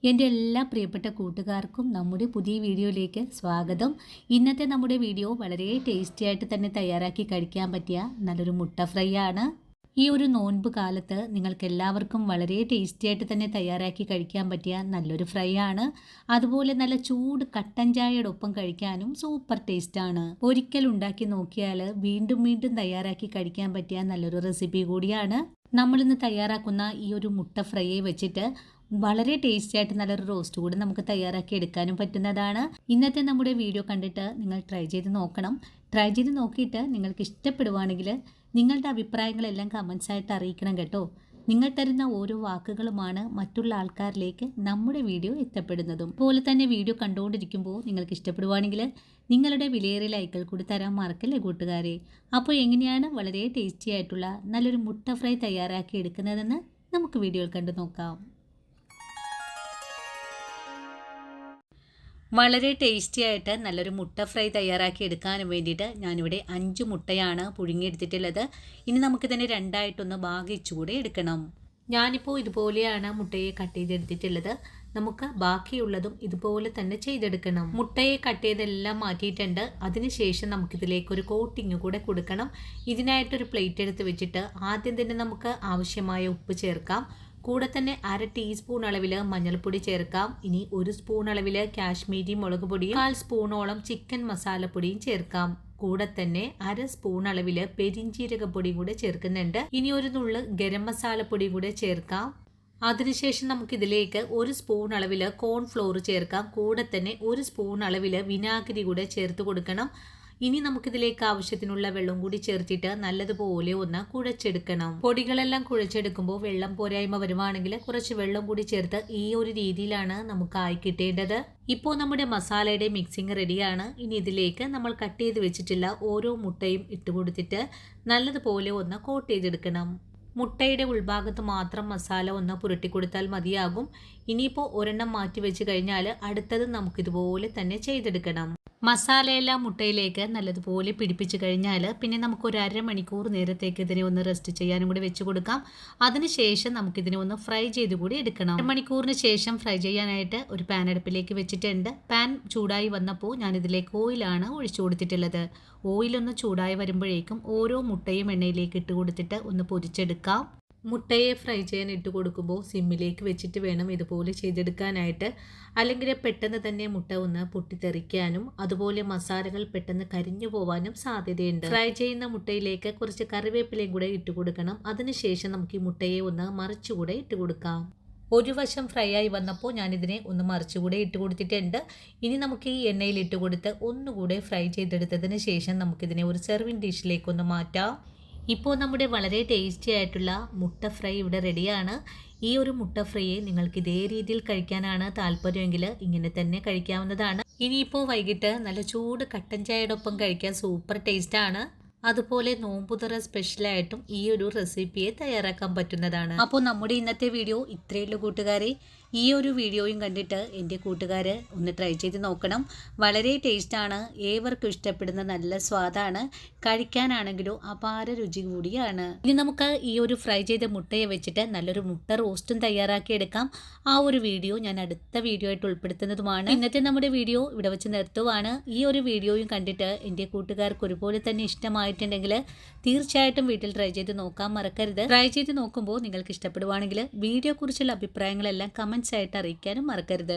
എൻ്റെ എല്ലാ പ്രിയപ്പെട്ട കൂട്ടുകാർക്കും നമ്മുടെ പുതിയ വീഡിയോയിലേക്ക് സ്വാഗതം. ഇന്നത്തെ നമ്മുടെ വീഡിയോ വളരെ ടേസ്റ്റി ആയിട്ട് തന്നെ തയ്യാറാക്കി കഴിക്കാൻ പറ്റിയ നല്ലൊരു മുട്ട ഫ്രൈ ആണ്. ഈ ഒരു നോൻപ് കാലത്ത് നിങ്ങൾക്ക് എല്ലാവർക്കും വളരെ ടേസ്റ്റി ആയിട്ട് തന്നെ തയ്യാറാക്കി കഴിക്കാൻ പറ്റിയ നല്ലൊരു ഫ്രൈ ആണ്. അതുപോലെ നല്ല ചൂട് കട്ടൻ ചായയുടെ ഒപ്പം കഴിക്കാനും സൂപ്പർ ടേസ്റ്റാണ്. ഒരിക്കൽ ഉണ്ടാക്കി നോക്കിയാൽ വീണ്ടും വീണ്ടും തയ്യാറാക്കി കഴിക്കാൻ പറ്റിയ നല്ലൊരു റെസിപ്പി കൂടിയാണ്. നമ്മളിന്ന് തയ്യാറാക്കുന്ന ഈ ഒരു മുട്ട ഫ്രൈയെ വെച്ചിട്ട് വളരെ ടേസ്റ്റി ആയിട്ട് നല്ലൊരു റോസ്റ്റ് കൂടി നമുക്ക് തയ്യാറാക്കി എടുക്കാനും പറ്റുന്നതാണ്. ഇന്നത്തെ നമ്മുടെ വീഡിയോ കണ്ടിട്ട് നിങ്ങൾ ട്രൈ ചെയ്ത് നോക്കണം. ട്രൈ ചെയ്ത് നോക്കിയിട്ട് നിങ്ങൾക്ക് ഇഷ്ടപ്പെടുവാണെങ്കിൽ നിങ്ങളുടെ അഭിപ്രായങ്ങളെല്ലാം കമൻസ് ആയിട്ട് അറിയിക്കണം കേട്ടോ. നിങ്ങൾ തരുന്ന ഓരോ വാക്കുകളുമാണ് മറ്റുള്ള ആൾക്കാരിലേക്ക് നമ്മുടെ വീഡിയോ എത്തപ്പെടുന്നതും. അതുപോലെ തന്നെ വീഡിയോ കണ്ടുകൊണ്ടിരിക്കുമ്പോൾ നിങ്ങൾക്ക് ഇഷ്ടപ്പെടുവാണെങ്കിൽ നിങ്ങളുടെ വിലയേറിയ ലൈക്കുകൾ കൂടി തരാൻ മറക്കല്ലേ കൂട്ടുകാരെ. അപ്പോൾ എങ്ങനെയാണ് വളരെ ടേസ്റ്റി ആയിട്ടുള്ള നല്ലൊരു മുട്ട ഫ്രൈ തയ്യാറാക്കി എടുക്കുന്നതെന്ന് നമുക്ക് വീഡിയോയിൽ കണ്ടു നോക്കാം. വളരെ ടേസ്റ്റി ആയിട്ട് നല്ലൊരു മുട്ട ഫ്രൈ തയ്യാറാക്കി എടുക്കാനും വേണ്ടിയിട്ട് ഞാനിവിടെ 5 മുട്ടയാണ് പുഴുങ്ങിയെടുത്തിട്ടുള്ളത്. ഇനി നമുക്കിതിനെ രണ്ടായിട്ടൊന്ന് ഭാഗിച്ചുകൂടെ എടുക്കണം. ഞാനിപ്പോൾ ഇതുപോലെയാണ് മുട്ടയെ കട്ട് ചെയ്തെടുത്തിട്ടുള്ളത്. നമുക്ക് ബാക്കിയുള്ളതും ഇതുപോലെ തന്നെ ചെയ്തെടുക്കണം. മുട്ടയെ കട്ട് ചെയ്തെല്ലാം മാറ്റിയിട്ടുണ്ട്. അതിനുശേഷം നമുക്കിതിലേക്കൊരു കോട്ടിങ് കൂടെ കൊടുക്കണം. ഇതിനായിട്ടൊരു പ്ലേറ്റ് എടുത്ത് വെച്ചിട്ട് ആദ്യം തന്നെ നമുക്ക് ആവശ്യമായ ഉപ്പ് ചേർക്കാം. കൂടെ തന്നെ 1/2 ടീസ്പൂൺ അളവിൽ മഞ്ഞൾപ്പൊടി ചേർക്കാം. ഇനി 1 സ്പൂൺ അളവിൽ കാശ്മീരി മുളക് പൊടിയും 1/4 സ്പൂണോളം ചിക്കൻ മസാലപ്പൊടിയും ചേർക്കാം. കൂടെ തന്നെ 1/2 സ്പൂൺ അളവിൽ പെരിഞ്ജീരകപ്പൊടിയും കൂടെ ചേർക്കുന്നുണ്ട്. ഇനി ഒരു നുള്ള് ഗരം മസാലപ്പൊടിയും കൂടെ ചേർക്കാം. അതിനുശേഷം നമുക്കിതിലേക്ക് 1 സ്പൂൺ അളവിൽ കോൺഫ്ലോർ ചേർക്കാം. കൂടെ തന്നെ 1 സ്പൂൺ അളവിൽ വിനാഗിരി കൂടെ ചേർത്ത് കൊടുക്കണം. ഇനി നമുക്കിതിലേക്ക് ആവശ്യത്തിനുള്ള വെള്ളം കൂടി ചേർത്തിട്ട് നല്ലതുപോലെ ഒന്ന് കുഴച്ചെടുക്കണം. പൊടികളെല്ലാം കുഴച്ചെടുക്കുമ്പോൾ വെള്ളം പോരായ്മ വരുവാണെങ്കിൽ കുറച്ച് വെള്ളം കൂടി ചേർത്ത് ഈ ഒരു രീതിയിലാണ് നമുക്ക് ആയി കിട്ടേണ്ടത്. ഇപ്പോൾ നമ്മുടെ മസാലയുടെ മിക്സിങ് റെഡിയാണ്. ഇനി ഇതിലേക്ക് നമ്മൾ കട്ട് ചെയ്ത് വെച്ചിട്ടുള്ള ഓരോ മുട്ടയും ഇട്ട് കൊടുത്തിട്ട് നല്ലതുപോലെ ഒന്ന് കോട്ട് ചെയ്തെടുക്കണം. മുട്ടയുടെ ഉൾഭാഗത്ത് മാത്രം മസാല ഒന്ന് പുരട്ടി കൊടുത്താൽ മതിയാകും. ഇനിയിപ്പോൾ ഒരെണ്ണം മാറ്റി വെച്ച് കഴിഞ്ഞാൽ അടുത്തത് നമുക്കിതുപോലെ തന്നെ ചെയ്തെടുക്കണം. മസാലയെല്ലാം മുട്ടയിലേക്ക് നല്ലതുപോലെ പിടിപ്പിച്ച് കഴിഞ്ഞാൽ പിന്നെ നമുക്കൊരു 1/2 മണിക്കൂർ നേരത്തേക്ക് ഇതിനെ ഒന്ന് റെസ്റ്റ് ചെയ്യാനും കൂടി വെച്ച് കൊടുക്കാം. അതിനുശേഷം നമുക്കിതിനെ ഒന്ന് ഫ്രൈ ചെയ്ത് കൂടി എടുക്കണം. 1 മണിക്കൂറിന് ശേഷം ഫ്രൈ ചെയ്യാനായിട്ട് ഒരു പാൻ അടുപ്പിലേക്ക് വെച്ചിട്ടുണ്ട്. പാൻ ചൂടായി വന്നപ്പോൾ ഞാനിതിലേക്ക് ഓയിലാണ് ഒഴിച്ചു കൊടുത്തിട്ടുള്ളത്. ഓയിലൊന്ന് ചൂടായി വരുമ്പോഴേക്കും ഓരോ മുട്ടയും എണ്ണയിലേക്ക് ഇട്ട് കൊടുത്തിട്ട് ഒന്ന് പൊരിച്ചെടുക്കാം. മുട്ടയെ ഫ്രൈ ചെയ്യാൻ ഇട്ട് കൊടുക്കുമ്പോൾ സിമ്മിലേക്ക് വെച്ചിട്ട് വേണം ഇതുപോലെ ചെയ്തെടുക്കാനായിട്ട്. അല്ലെങ്കിൽ പെട്ടെന്ന് തന്നെ മുട്ട ഒന്ന് പൊട്ടിത്തെറിക്കാനും അതുപോലെ മസാലകൾ പെട്ടെന്ന് കരിഞ്ഞു പോവാനും സാധ്യതയുണ്ട്. ഫ്രൈ ചെയ്യുന്ന മുട്ടയിലേക്ക് കുറച്ച് കറിവേപ്പിലയും കൂടെ ഇട്ട് കൊടുക്കണം. അതിനുശേഷം നമുക്ക് ഈ മുട്ടയെ ഒന്ന് മറിച്ചുകൂടെ ഇട്ട് കൊടുക്കാം. ഒരു വശം ഫ്രൈ ആയി വന്നപ്പോൾ ഞാനിതിനെ ഒന്ന് മറിച്ചുകൂടെ ഇട്ട് കൊടുത്തിട്ടുണ്ട്. ഇനി നമുക്ക് ഈ എണ്ണയിൽ ഇട്ട് കൊടുത്ത് ഒന്നുകൂടെ ഫ്രൈ ചെയ്തെടുത്തതിന് ശേഷം നമുക്കിതിനെ ഒരു സെർവിങ് ഡിഷിലേക്ക് ഒന്ന് മാറ്റാം. ഇപ്പോൾ നമ്മുടെ വളരെ ടേസ്റ്റി ആയിട്ടുള്ള മുട്ട ഫ്രൈ ഇവിടെ റെഡിയാണ്. ഈ ഒരു മുട്ട ഫ്രൈയെ നിങ്ങൾക്ക് ഇതേ രീതിയിൽ കഴിക്കാനാണ് താല്പര്യമെങ്കിൽ ഇങ്ങനെ തന്നെ കഴിക്കാവുന്നതാണ്. ഇനിയിപ്പോൾ വൈകിട്ട് നല്ല ചൂട് കട്ടൻ ചായയുടെ ഒപ്പം കഴിക്കാൻ സൂപ്പർ ടേസ്റ്റാണ്. അതുപോലെ നോമ്പുതുറ സ്പെഷ്യലായിട്ടും ഈ ഒരു റെസിപ്പിയെ തയ്യാറാക്കാൻ പറ്റുന്നതാണ്. അപ്പോൾ നമ്മുടെ ഇന്നത്തെ വീഡിയോ ഇത്രയുള്ളൂ കൂട്ടുകാരെ. ഈ ഒരു വീഡിയോയും കണ്ടിട്ട് എൻ്റെ കൂട്ടുകാർ ഒന്ന് ട്രൈ ചെയ്ത് നോക്കണം. വളരെ ടേസ്റ്റാണ്. ഏവർക്കും ഇഷ്ടപ്പെടുന്ന നല്ല സ്വാദാണ്. കഴിക്കാനാണെങ്കിലും അപാര രുചി കൂടിയാണ്. ഇനി നമുക്ക് ഈ ഒരു ഫ്രൈ ചെയ്ത മുട്ടയെ വെച്ചിട്ട് നല്ലൊരു മുട്ട റോസ്റ്റും തയ്യാറാക്കി എടുക്കാം. ആ ഒരു വീഡിയോ ഞാൻ അടുത്ത വീഡിയോ ആയിട്ട് ഉൾപ്പെടുത്തുന്നതുമാണ്. ഇന്നത്തെ നമ്മുടെ വീഡിയോ ഇവിടെ വെച്ച് നിർത്തുവാണ്. ഈ ഒരു വീഡിയോയും കണ്ടിട്ട് എൻ്റെ കൂട്ടുകാർക്ക് ഒരുപോലെ തന്നെ ഇഷ്ടമായിട്ടുണ്ടെങ്കിൽ തീർച്ചയായിട്ടും വീട്ടിൽ ട്രൈ ചെയ്ത് നോക്കാൻ മറക്കരുത്. ട്രൈ ചെയ്ത് നോക്കുമ്പോൾ നിങ്ങൾക്ക് ഇഷ്ടപ്പെടുവാണെങ്കിൽ വീഡിയോ കുറിച്ചുള്ള അഭിപ്രായങ്ങളെല്ലാം കമൻസ് ആയിട്ട് അറിയിക്കാനും മറക്കരുത്.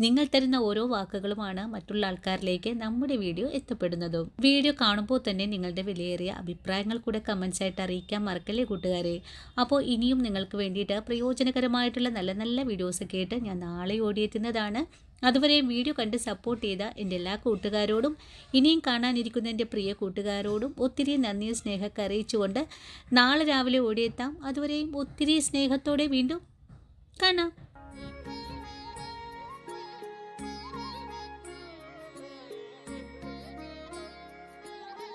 നിങ്ങൾ തരുന്ന ഓരോ വാക്കുകളുമാണ് മറ്റുള്ള ആൾക്കാരിലേക്ക് നമ്മുടെ വീഡിയോ എത്തപ്പെടുന്നതും. വീഡിയോ കാണുമ്പോൾ തന്നെ നിങ്ങളുടെ വിലയേറിയ അഭിപ്രായങ്ങൾ കൂടെ കമൻസ് ആയിട്ട് അറിയിക്കാൻ മറക്കല്ലേ കൂട്ടുകാരെ. അപ്പോൾ ഇനിയും നിങ്ങൾക്ക് വേണ്ടിയിട്ട് പ്രയോജനകരമായിട്ടുള്ള നല്ല നല്ല വീഡിയോസൊക്കെ ആയിട്ട് ഞാൻ നാളെ ഓടിയെത്തുന്നതാണ്. അതുവരെയും വീഡിയോ കണ്ട് സപ്പോർട്ട് ചെയ്ത എൻ്റെ എല്ലാ കൂട്ടുകാരോടും ഇനിയും കാണാനിരിക്കുന്ന എൻ്റെ പ്രിയ കൂട്ടുകാരോടും ഒത്തിരി നന്ദിയും സ്നേഹമൊക്കെ അറിയിച്ചുകൊണ്ട് നാളെ രാവിലെ ഓടിയെത്താം. അതുവരെയും ഒത്തിരി സ്നേഹത്തോടെ വീണ്ടും കാണാം.